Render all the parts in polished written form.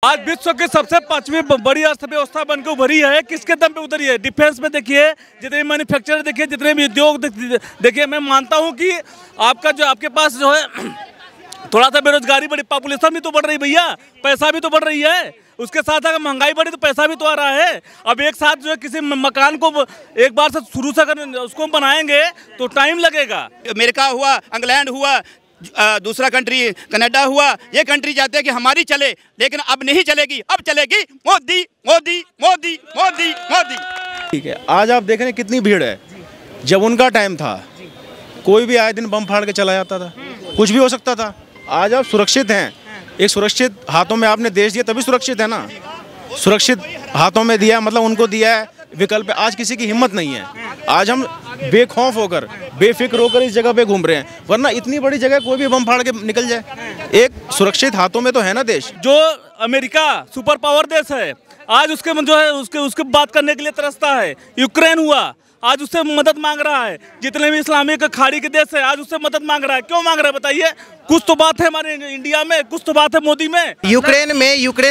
आज विश्व की सबसे पांचवी बड़ी अर्थव्यवस्था बनकर उभरी है। किसके दम पे उतरी है? डिफेंस में देखिए, जितने मैन्युफैक्चरर देखिए, जितने भी उद्योग देखिए। मैं मानता हूं कि आपके पास जो है थोड़ा सा बेरोजगारी बढ़ी, पॉपुलेशन भी तो बढ़ रही भैया, पैसा भी तो बढ़ रही है। उसके साथ अगर महंगाई बढ़ी तो पैसा भी तो आ रहा है। अब एक साथ जो है किसी मकान को एक बार से शुरू से अगर उसको बनाएंगे तो टाइम लगेगा। अमेरिका हुआ, इंग्लैंड हुआ, दूसरा कंट्री कनाडा हुआ, ये कंट्री चाहते हैं कि हमारी चले, लेकिन अब नहीं चलेगी। अब चलेगी मोदी मोदी मोदी मोदी मोदी। ठीक है, आज आप देख रहे हैं कितनी भीड़ है। जब उनका टाइम था कोई भी आए दिन बम फाड़ के चला जाता था, कुछ भी हो सकता था। आज आप सुरक्षित हैं, एक सुरक्षित हाथों में आपने देश दिया तभी सुरक्षित है ना। सुरक्षित हाथों में दिया मतलब उनको दिया है विकल्प। आज किसी की हिम्मत नहीं है। आज हम बेखौफ होकर बेफिक्र होकर इस जगह पे घूम रहे हैं, वरना इतनी बड़ी जगह कोई भी बम फाड़ के निकल जाए। एक सुरक्षित हाथों में तो है ना देश। जो अमेरिका सुपर पावर देश है, आज उसके जो है उसके बात करने के लिए तरसता है। यूक्रेन हुआ, आज उससे मदद मांग रहा है। जितने भी इस्लामिक खाड़ी के देश है, आज उससे मदद मांग रहा है। क्यों मांग रहा है बताइए? कुछ तो बात है हमारे इंडिया में, कुछ तो बात है मोदी में। यूक्रेन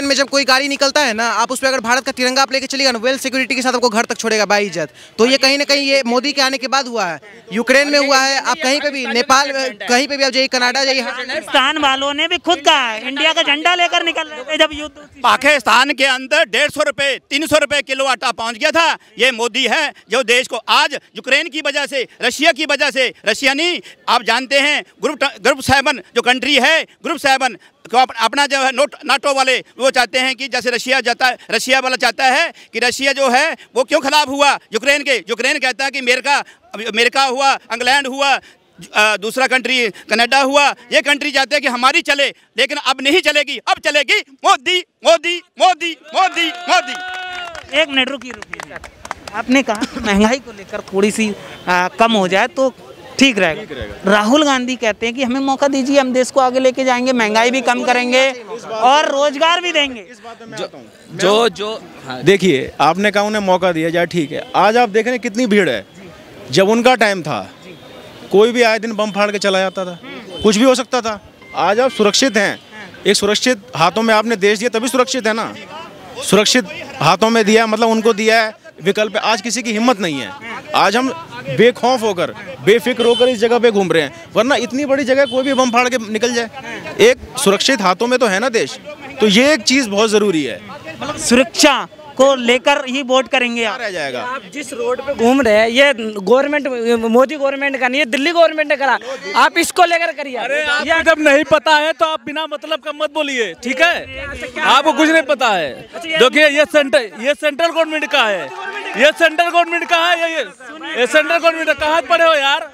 में जब कोई गाड़ी निकलता है ना, आप उस पर अगर भारत का तिरंगा आप लेके चलिएगा ना, वेल सिक्योरिटी के साथ आपको घर तक छोड़ेगा बाइज्जत। तो ये कहीं ना कहीं ये मोदी के आने के बाद हुआ है। यूक्रेन में हुआ है, आप कहीं पे भी, नेपाल कहीं पे भी आप जाइए, कनाडा जाइए। पाकिस्तान वालों ने भी खुद कहा है इंडिया का झंडा लेकर निकल रहे थे जब युद्ध। पाकिस्तान के अंदर 150 रुपए 300 रुपए किलो आटा पहुंच गया था। ये मोदी है जो देश को आज यूक्रेन की वजह से, रशिया की वजह से, रशिया नहीं, आप जानते हैं ग्रुप 7 जो कंट्री है, ग्रुप 7 को अपना जो है नाटो वाले वो चाहते हैं कि जैसे रशिया वाला चाहता है कि रशिया जो है वो क्यों खिलाफ हुआ यूक्रेन के। यूक्रेन कहता है कि अमेरिका हुआ, इंग्लैंड हुआ, दूसरा कंट्री कनाडा हुआ, ये कंट्री चाहते हैं कि हमारी चले, लेकिन अब नहीं चलेगी। अब चलेगी मोदी मोदी मोदी मोदी मोदी। एक मिनट रुकिए। आपने कहा महंगाई को लेकर थोड़ी सी कम हो जाए तो ठीक रहेगा। राहुल गांधी कहते हैं कि हमें मौका दीजिए, हम देश को आगे लेके जाएंगे, महंगाई भी कम करेंगे और रोजगार भी देंगे। देखिए, आपने कहा उन्हें मौका दिया जाए, ठीक है। आज आप देख रहे हैं कितनी भीड़ है। जब उनका टाइम था कोई भी आए दिन बम फाड़ के चला जाता था, कुछ भी हो सकता था। आज आप सुरक्षित हैं, एक सुरक्षित हाथों में आपने देश दिया तभी सुरक्षित है ना। सुरक्षित हाथों में दिया मतलब उनको दिया है विकल्प। आज किसी की हिम्मत नहीं है। आज हम बेखौफ होकर बेफिक्र होकर इस जगह पे घूम रहे हैं, वरना इतनी बड़ी जगह कोई भी बम फाड़ के निकल जाए। एक सुरक्षित हाथों में तो है ना देश। तो ये एक चीज बहुत जरूरी है। मतलब सुरक्षा को लेकर ही वोट करेंगे रह जाएगा। आप जिस रोड पे घूम रहे हैं, ये गवर्नमेंट, मोदी गवर्नमेंट का नहीं है, दिल्ली गवर्नमेंट ने करा। आप इसको लेकर करिए। अरे आपको जब नहीं पता है तो आप बिना मतलब का मत बोलिए, ठीक है? आपको कुछ नहीं पता है। देखिए, ये सेंट्रल गवर्नमेंट का है, ये सेंट्रल गवर्नमेंट का है, ये सेंट्रल गवर्नमेंट का। कहाँ पड़े हो यार?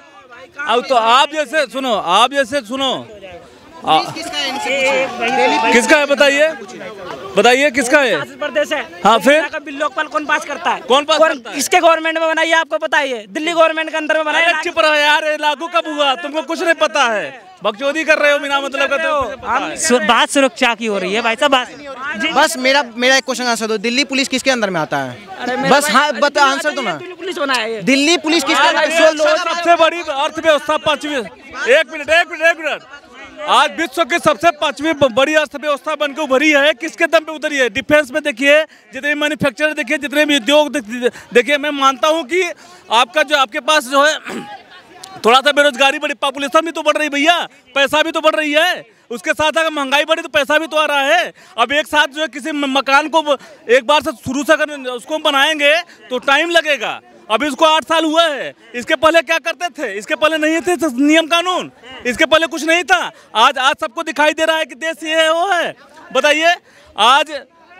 अब तो आप जैसे सुनो, किसका है बताइए किसका है? प्रदेश है। हाँ, फिर बिल लोकपाल कौन पास करता है? कौन पास करता है? किसके गवर्नमेंट में बनाइए आपको पता है? दिल्ली गवर्नमेंट के अंदर में बनाया। चुप रहो यार, लागू कब हुआ? तुमको कुछ नहीं पता है, बकचोदी कर रहे हो बिना मतलब का। तो बात सुरक्षा की हो रही है भाई साहब। बस मेरा एक क्वेश्चन आंसर दो। दिल्ली पुलिस किसके अंदर में आता है? बस हाँ, बता आंसर दो ना। दिल्ली पुलिस बना है। दिल्ली पुलिस किसके अंदर? सबसे बड़ी अर्थव्यवस्था पांचवी। एक मिनट। आज विश्व की सबसे पांचवी बड़ी अर्थव्यवस्था बनकर उभरी है। किसके दम पे उतरी है? डिफेंस में देखिए, जितने मैन्युफैक्चरर देखिए, जितने भी उद्योग देखिए। मैं मानता हूं कि आपके पास जो है थोड़ा सा बेरोजगारी बढ़ी, पॉपुलेशन भी तो बढ़ रही भैया, पैसा भी तो बढ़ रही है। उसके साथ अगर महंगाई बढ़ी तो पैसा भी तो आ रहा है। अब एक साथ जो है किसी मकान को एक बार से शुरू से अगर उसको बनाएंगे तो टाइम लगेगा। अभी इसको 8 साल हुआ है। इसके पहले क्या करते थे? इसके पहले नहीं थे नियम कानून, इसके पहले कुछ नहीं था। आज सबको दिखाई दे रहा है कि देश ये है वो है। बताइए, आज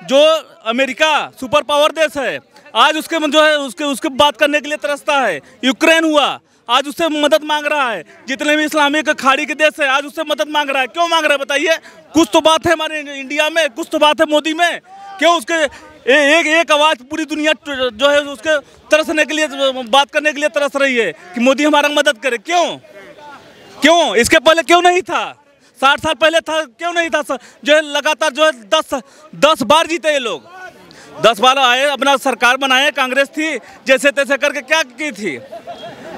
जो अमेरिका सुपर पावर देश है, आज उसके जो है उसके बात करने के लिए तरसता है। यूक्रेन हुआ, आज उससे मदद मांग रहा है। जितने भी इस्लामिक खाड़ी के देश है, आज उससे मदद मांग रहा है। क्यों मांग रहा है बताइए? कुछ तो बात है हमारे इंडिया में, कुछ तो बात है मोदी में। क्यों उसके एक आवाज पूरी दुनिया जो है उसके तरसने के लिए, बात करने के लिए तरस रही है कि मोदी हमारा मदद करे। क्यों इसके पहले क्यों नहीं था? 60 साल पहले था, क्यों नहीं था? जो है लगातार जो है 10 बार जीते ये लोग। 10 बार आए, अपना सरकार बनाए, कांग्रेस थी, जैसे तैसे करके क्या की थी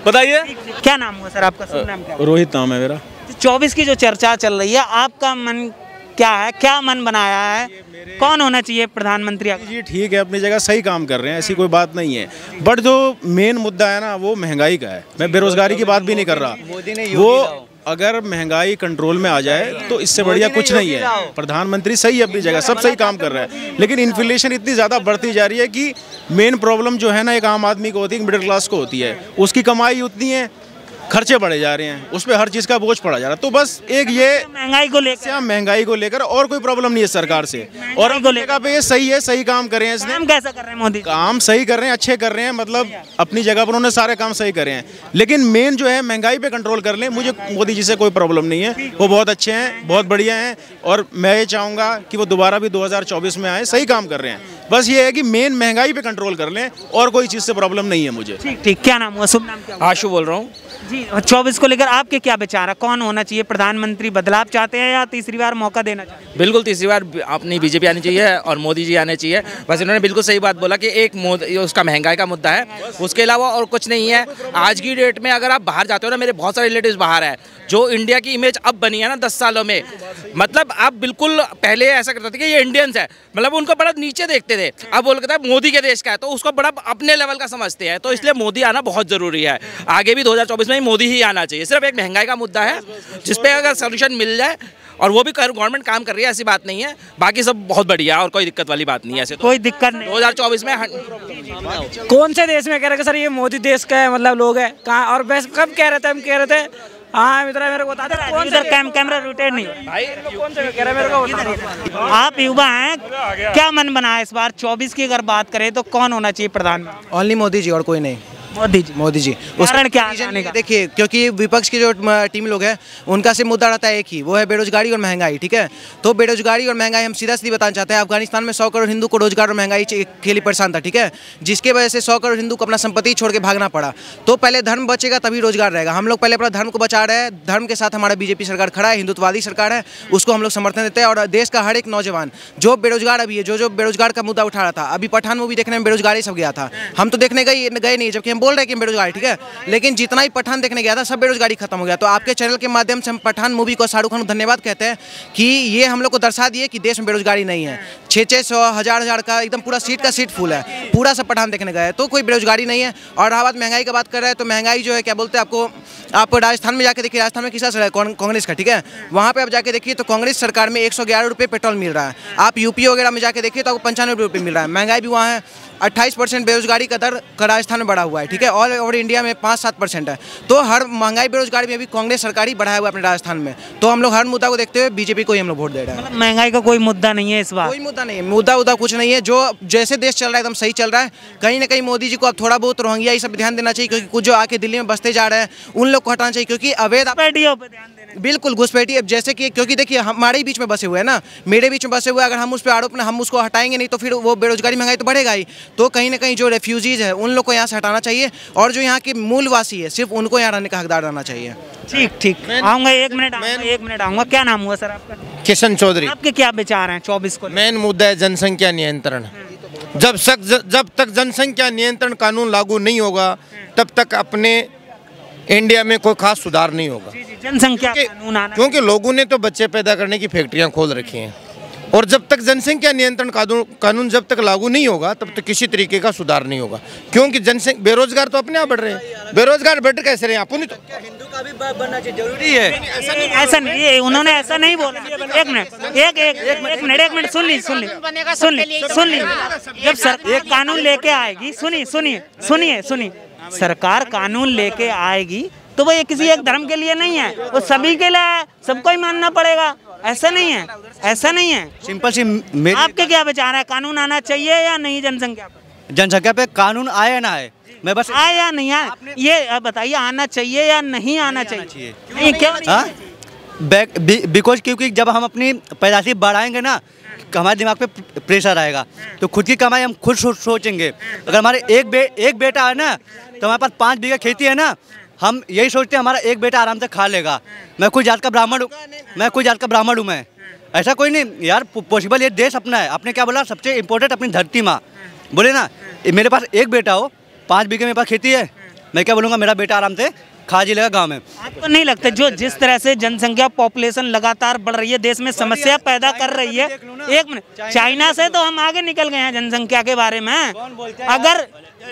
बताइए। क्या नाम हुआ सर आपका? शुभ नाम क्या? रोहित नाम है मेरा। 24 की जो चर्चा चल रही है, आपका मन क्या है, क्या मन बनाया है, कौन होना चाहिए प्रधानमंत्री? जी ठीक है, अपनी जगह सही काम कर रहे हैं, ऐसी कोई बात नहीं है, बट जो मेन मुद्दा है ना वो महंगाई का है। मैं बेरोजगारी की बात भी नहीं कर रहा, वो अगर महंगाई कंट्रोल में आ जाए तो इससे बढ़िया कुछ नहीं है। प्रधानमंत्री सही है अपनी जगह, सब सही काम कर रहा है, लेकिन इन्फ्लेशन इतनी ज़्यादा बढ़ती जा रही है कि मेन प्रॉब्लम जो है ना एक आम आदमी को होती है, मिडिल क्लास को होती है। उसकी कमाई उतनी है, खर्चे बढ़े जा रहे हैं, उस पर हर चीज़ का बोझ पड़ा जा रहा है। तो बस एक ये महंगाई को लेकर और कोई प्रॉब्लम नहीं है सरकार से, और जगह पे ये सही है, सही काम कर रहे हैं। काम कैसा कर रहे हैं मोदी? काम सही कर रहे हैं, अच्छे कर रहे हैं, मतलब अपनी जगह पर उन्होंने सारे काम सही करे हैं, लेकिन मेन जो है महंगाई पे कंट्रोल कर लें। मुझे मोदी जी से कोई प्रॉब्लम नहीं है, वो बहुत अच्छे हैं, बहुत बढ़िया हैं, और मैं ये चाहूँगा कि वो दोबारा भी 2024 में आए, सही काम कर रहे हैं। बस ये है कि मेन महंगाई पे कंट्रोल कर लें, और कोई चीज़ से प्रॉब्लम नहीं है मुझे। ठीक, क्या नाम हुआ? शुभ नाम क्या? आशु बोल रहा हूँ जी। 24 को लेकर आपके क्या विचार है, कौन होना चाहिए प्रधानमंत्री? बदलाव चाहते हैं या तीसरी बार मौका देना चाहते हैं? बिल्कुल तीसरी बार अपनी बीजेपी आनी चाहिए और मोदी जी आने चाहिए। बस इन्होंने बिल्कुल सही बात बोला कि एक उसका महंगाई का मुद्दा है, उसके अलावा और कुछ नहीं है। आज की डेट में अगर आप बाहर जाते हो ना, मेरे बहुत सारे रिलेटिव्स बाहर है, जो इंडिया की इमेज अब बनी है ना 10 सालों में, मतलब आप बिल्कुल पहले ऐसा करते थे कि ये इंडियंस है, मतलब उनको बड़ा नीचे देखते थे, अब बोलते थे मोदी के देश का है, तो उसको बड़ा अपने लेवल का समझते हैं। तो इसलिए मोदी आना बहुत ज़रूरी है। आगे भी 2024 में मोदी ही आना चाहिए। सिर्फ एक महंगाई का मुद्दा है जिसपे अगर सोल्यूशन मिल जाए, और वो भी गवर्नमेंट काम कर रही है, ऐसी बात नहीं है, बाकी सब बहुत बढ़िया और कोई दिक्कत वाली बात नहीं है। ऐसे कोई दिक्कत नहीं 2024 में। कौन से देश में कह रहे थे सर ये मोदी देश का है, मतलब लोग है कहाँ? और वैसे कब कह रहे थे? हम कह रहे थे हाँ मित्रा मेरे को बता दे कौन सा कैमरा रोटेट नहीं भाई, कौन से कह रहे मेरे को बता दो। आप युवा हैं, क्या मन बना है इस बार 24 की अगर बात करें तो कौन होना चाहिए प्रधानमंत्री? ओनली मोदी जी और कोई नहीं। मोदी जी कारण क्या है? देखिए, क्योंकि विपक्ष के जो टीम लोग हैं उनका सिर्फ मुद्दा रहता है एक ही, वो है बेरोजगारी और महंगाई। ठीक है, तो बेरोजगारी और महंगाई हम सीधा सीधी बताना चाहते हैं। अफगानिस्तान में 100 करोड़ हिंदू को रोजगार और महंगाई के लिए परेशान था, ठीक है, जिसके वजह से 100 करोड़ हिंदू को अपना संपत्ति छोड़ के भागना पड़ा। तो पहले धर्म बचेगा तभी रोजगार रहेगा। हम लोग पहले अपना धर्म को बचा रहे हैं, धर्म के साथ हमारा बीजेपी सरकार खड़ा है, हिंदुत्ववादी सरकार है, उसको हम लोग समर्थन देते हैं। और देश का हर एक नौजवान जो बेरोजगार अभी है, जो बेरोजगार का मुद्दा उठा रहा था, अभी पठान मूवी देखने में बेरोजगारी सब गया था, हम तो देखने गए नहीं, जबकि हम बोल रहे हैं कि बेरोजगारी, ठीक है, लेकिन जितना ही पठान देखने गया था सब बेरोजगारी खत्म हो गया। तो आपके चैनल के माध्यम से हम पठान मूवी को, शाहरुख खान को धन्यवाद कहते हैं कि ये हम लोग को दर्शा दिए कि देश में बेरोजगारी नहीं है। 600 हजार का एकदम पूरा सीट फुल है, पूरा सब पठान देखने गए, तो कोई बेरोजगारी नहीं है। और रहा बात महंगाई का बात कर रहे हैं, तो महंगाई जो है क्या बोलते हैं, आप राजस्थान में जाके देखिए, राजस्थान में किसका सरकार है? कांग्रेस का, ठीक है, वहाँ पे आप जाके देखिए तो कांग्रेस सरकार में 111 रुपये पेट्रोल मिल रहा है। आप यूपी वगैरह में जाके देखिए तो आपको 95 रुपये मिल रहा है। महंगाई भी वहाँ है, 28% बेरोजगारी का दर राजस्थान में बढ़ा हुआ है, ठीक है, ऑल ओवर इंडिया में 5-7% है। तो हर महंगाई बेरोजगारी में भी कांग्रेस सरकार ही बढ़ाया हुआ है अपने राजस्थान में। तो हम लोग हर मुद्दा को देखते हुए बीजेपी को ही हम लोग वोट दे रहे हैं। मतलब महंगाई का कोई मुद्दा नहीं है इस बार? कोई मुद्दा नहीं है, मुद्दा कुछ नहीं है। जो जैसे देश चल रहा है एकदम सही चल रहा है। कहीं ना कहीं मोदी जी को अब थोड़ा बहुत रोहिंग्या ये सब ध्यान देना चाहिए, क्योंकि कुछ जो आके दिल्ली में बसते जा रहे हैं उन लोग को हटाना चाहिए, क्योंकि अवैध बिल्कुल घुसपैठी। अब जैसे कि क्योंकि देखिए हमारे ही बीच में बसे हुए हैं ना, मेरे बीच में बसे हुए, अगर हम उस पर आरोप हम उसको हटाएंगे नहीं तो फिर वो बेरोजगारी महंगाई तो बढ़ेगा ही। तो कहीं ना कहीं जो रेफ्यूजीज है उन लोग को यहाँ से हटाना चाहिए, और जो यहाँ के मूलवासी है सिर्फ उनको यहाँ रहने का हकदार रहना चाहिए। ठीक, आऊँगा, एक मिनट आऊँगा। क्या नाम हुआ सर आपका? किशन चौधरी। आपके क्या विचार हैं 24 को? मेन मुद्दा है जनसंख्या नियंत्रण। जब तक जनसंख्या नियंत्रण कानून लागू नहीं होगा तब तक अपने इंडिया में कोई खास सुधार नहीं होगा। जनसंख्या कानून आना, क्योंकि लोगों ने तो बच्चे पैदा करने की फैक्ट्रियां खोल रखी हैं, और जब तक जनसंख्या नियंत्रण कानून जब तक लागू नहीं होगा तब तक किसी तरीके का सुधार नहीं होगा। क्योंकि बेरोजगार तो अपने आप बढ़ रहे हैं, बेरोजगार बढ़ कैसे रहे हैं? अपन तो हिंदू का भी बनना चाहिए, जरूरी है। ऐसा नहीं, उन्होंने ऐसा नहीं बोला। एक मिनट सुन ली। जब सरकार कानून लेके आएगी, सुनिए, सरकार कानून लेके आएगी तो वो ये किसी एक धर्म के लिए नहीं है, वो सभी के लिए है, सबको ही मानना पड़ेगा। ऐसा नहीं है। सिंपल सी आपके क्या विचार है, कानून आना चाहिए या नहीं? जनसंख्या पे कानून आए या ना आए, मैं बस आए या नहीं आए ये बताइए। आना चाहिए या नहीं आना चाहिए? नहीं, क्यों? बिकॉज क्योंकि जब हम अपनी पैदाशी बढ़ाएंगे ना, हमारे दिमाग पे प्रेशर आएगा, तो खुद की कमाई हम खुद सोचेंगे। अगर हमारे एक बेटा है ना, तो हमारे पास 5 बीघा खेती है ना, हम यही सोचते हैं हमारा एक बेटा आराम से खा लेगा। मैं कोई जात का ब्राह्मण हूँ, मैं ऐसा कोई नहीं यार पॉसिबल। ये देश अपना है, आपने क्या बोला, सबसे इम्पोर्टेंट अपनी धरती माँ बोले ना। मेरे पास एक बेटा हो, 5 बीघे मेरे पास खेती है, मैं क्या बोलूँगा, मेरा बेटा आराम से खाजी लगा गाँव में। आपको नहीं लगता जो जिस तरह से जनसंख्या पॉपुलेशन लगातार बढ़ रही है, देश में समस्या पैदा कर रही है, एक मिनट, चाइना से तो हम आगे निकल गए हैं जनसंख्या के बारे में, अगर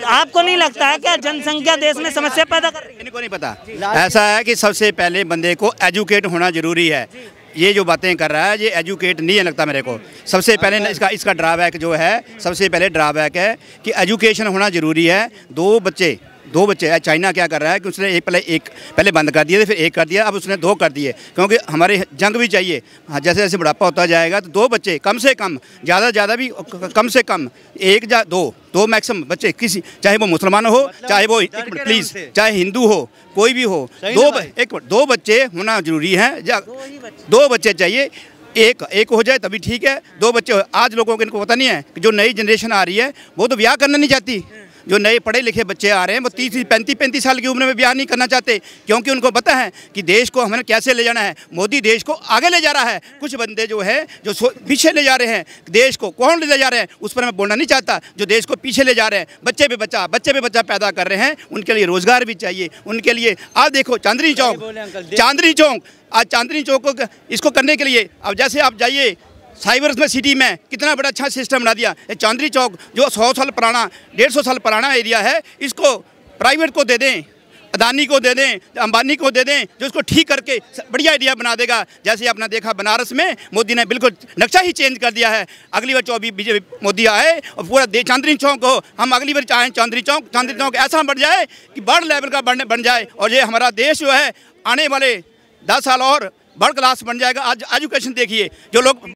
आपको नहीं लगता है क्या जनसंख्या देश में समस्या पैदा कर रही है? इनको नहीं पता। ऐसा है कि सबसे पहले बंदे को एजुकेट होना जरूरी है। ये जो बातें कर रहा है ये एजुकेट नहीं है लगता मेरे को। सबसे पहले इसका ड्राबैक जो है, सबसे पहले ड्राबैक है कि एजुकेशन होना जरूरी है। दो बच्चे चाइना क्या कर रहा है कि उसने पहले बंद कर दिए थे, फिर एक कर दिया, अब उसने 2 कर दिए, क्योंकि हमारे जंग भी चाहिए। हाँ, जैसे जैसे बुढ़ापा होता जाएगा तो 2 बच्चे कम से कम, ज़्यादा भी कम से कम 1 या 2 मैक्सिमम बच्चे, किसी चाहे वो मुसलमान हो, चाहे वो प्लीज़ चाहे हिंदू हो, कोई भी हो, 2 बच्चे होना जरूरी है। 2 बच्चे चाहिए, एक हो जाए तभी ठीक है, 2 बच्चे। आज लोगों को इनको पता नहीं है कि जो नई जनरेशन आ रही है वो तो ब्याह करना नहीं चाहती। जो नए पढ़े लिखे बच्चे आ रहे हैं वो 30-35 साल की उम्र में ब्याह नहीं करना चाहते, क्योंकि उनको पता है कि देश को हमें कैसे ले जाना है। मोदी देश को आगे ले जा रहा है। कुछ बंदे जो है जो पीछे ले जा रहे हैं देश को, कौन ले जा रहे हैं उस पर मैं बोलना नहीं चाहता। जो देश को पीछे ले जा रहे हैं, बच्चे पे बच्चा पैदा कर रहे हैं, उनके लिए रोज़गार भी चाहिए। उनके लिए आप देखो चांदनी चौक, आज चांदनी चौक को इसको करने के लिए अब जैसे आप जाइए साइबर में सिटी में कितना बड़ा अच्छा सिस्टम बना दिया। चांदनी चौक जो 100 साल पुराना 150 साल पुराना एरिया है, इसको प्राइवेट को दे दें, अदानी को दे दें, अंबानी को दे दें, जो इसको ठीक करके बढ़िया एरिया बना देगा। जैसे आपने देखा बनारस में मोदी ने बिल्कुल नक्शा ही चेंज कर दिया है। अगली बार 24 बीजेपी मोदी आए और पूरा चांदनी चौक हो, हम अगली बार चाहें चांदनी चौक ऐसा बन जाए कि बड़ लेवल का बन जाए, और ये हमारा देश जो है आने वाले 10 साल और बड़ क्लास बन जाएगा। आज एजुकेशन देखिए, जो लोग